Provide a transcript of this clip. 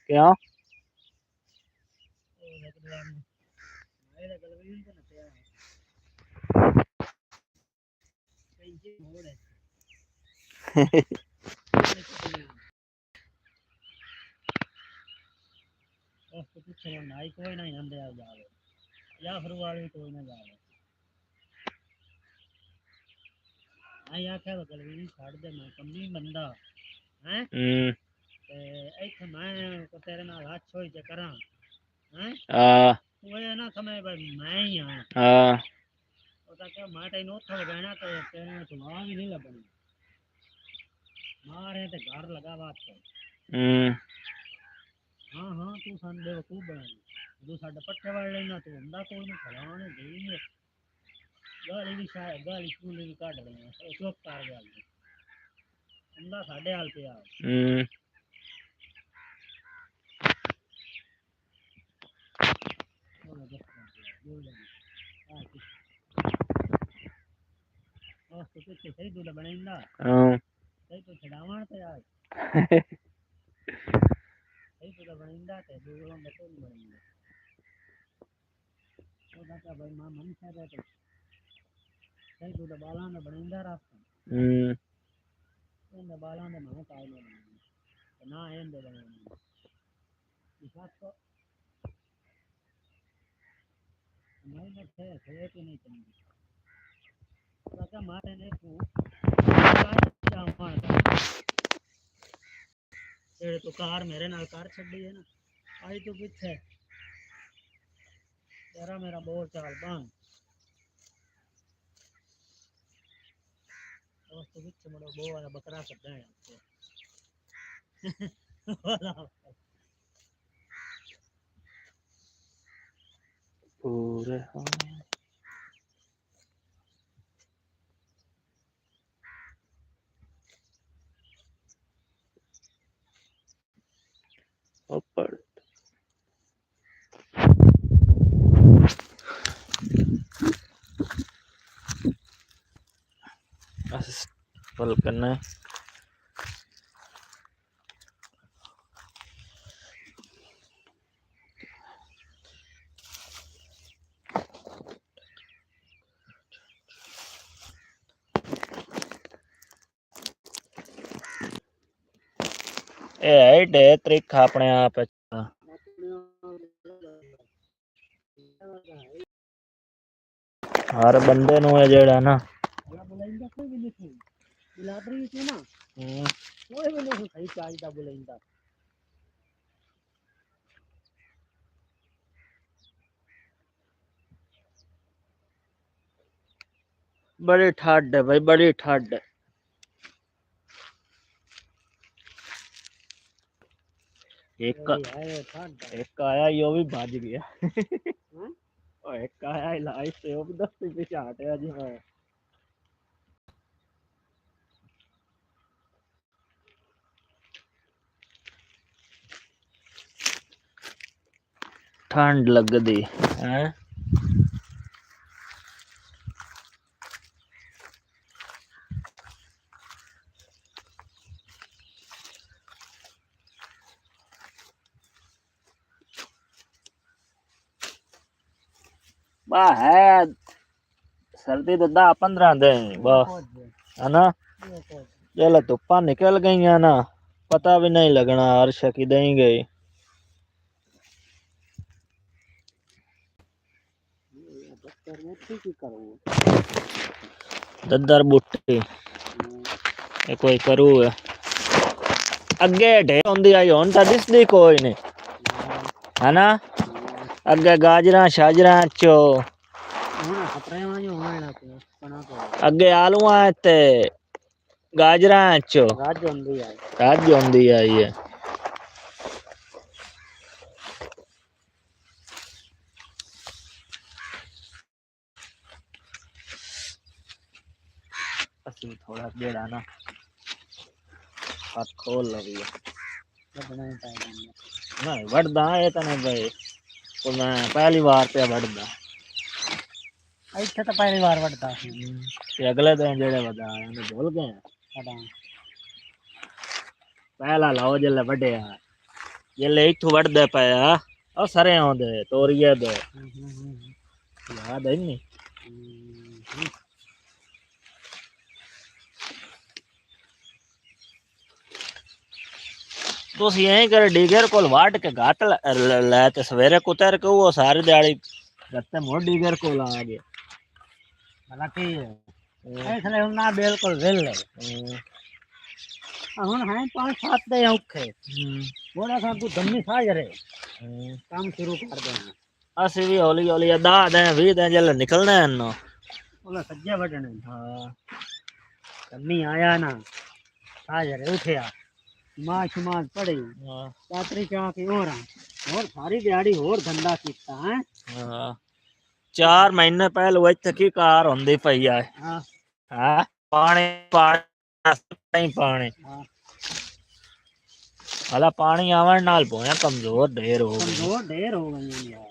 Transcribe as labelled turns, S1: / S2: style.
S1: क्यों पूरे ऊपर फल करना है। हाइट है तरीका अपने आप हर बंदे नु है जेड़ा ना बड़ी ठंड है भाई, बड़ी ठंड है। एक आया यो भी भाज गया। और एक आया लाइफ से वो भी 10 पीछे हटे जी। मैं ठंड लगदी है। बा है सर्दी तो 10-15 दिन बस है ना। चलो धुप्पा निकल गई है ना, पता भी नहीं लगना अर्श की दही गई। दद्दर बूटी कोई करू है अगे ढे होंदी आई हुन तां दिसदी कोई नहीं है ना। अगे गाजरा शाजरा चो अगे आलूआ ते गाजरा चो राज होंदी आई है। असली थोड़ा जेड़ा ना हाथ खोल लगी है नहीं वड़दा है तो नहीं भाई। तो मैं पहली बार पे वड़दा इत्थे तो पहली बार वड़दा अगले दिन जेड़े वड़ा उन्हें भूल गए पहला लाओ जल्ले वड्डे ਜੇ ਇੱਥੋਂ ਵੱਢਦੇ ਪਿਆ ਉਹ ਸਾਰੇ ਆਉਂਦੇ ਤੋਰੀਏ ਦੇ ਯਾਦ ਹੈ ਨਹੀਂ ਤੁਸੀਂ ਐਂ ਕਰ ਡੀਗਰ ਕੋਲ ਵਾਟ ਕੇ ਘਾਟ ਲੈ ਤੇ ਸਵੇਰੇ ਕੁਤਰ ਕੇ ਉਹ ਸਾਰੀ ਦਿਹਾੜੀ ਰੱਤੇ ਮੋੜ ਡੀਗਰ ਕੋਲ ਆ ਗਏ
S2: ਭਲਾ ਕੀ ਐਸਲੇ ਹੁਣ ਨਾ ਬਿਲਕੁਲ ਵਿਹਲੇ ਹੁਣ ਹੈ 5-7 ਦੇ ਔਖੇ ਥੋੜਾ ਸਾ ਤੂੰ ਦਮੀ ਸਾਜਰੇ ਕੰਮ ਸ਼ੁਰੂ ਕਰ ਦੇਣਾ
S1: ਅਸੀਂ ਵੀ ਹੌਲੀ ਹੌਲੀ 10 ਦਿਨ 20 ਦਿਨ ਜਲ ਨਿਕਲਣਾ ਇਹਨੂੰ
S2: ਉਹਦਾ ਸੱਜੇ ਵੱਢਣੇ ਹਾਂ ਦਮੀ ਆਇਆ ਨਾ ਸਾਜਰੇ ਉਠਿਆ ਮਾਂ ਪੜੀ ਚਾਤਰੀ ਚਾਹ ਕੇ ਹੋਰ ਸਾਰੀ ਦਿਹਾੜੀ ਹੋਰ ਧੰਦਾ ਕੀਤਾ ਹੈ
S1: ਹਾਂ 4 ਮਹੀਨੇ ਪਹਿਲਾਂ ਇੱਥੇ ਕੀ ਕਾਰ ਹੁੰਦੀ ਪਈ ਆ ਹਾਂ ਪਾਣੀ ਹਲਾ ਪਾਣੀ ਆਵਣ ਨਾਲ ਭੋਇਆ ਕਮਜ਼ੋਰ ਢੇਰ ਹੋ ਗਈ
S2: ਯਾਰ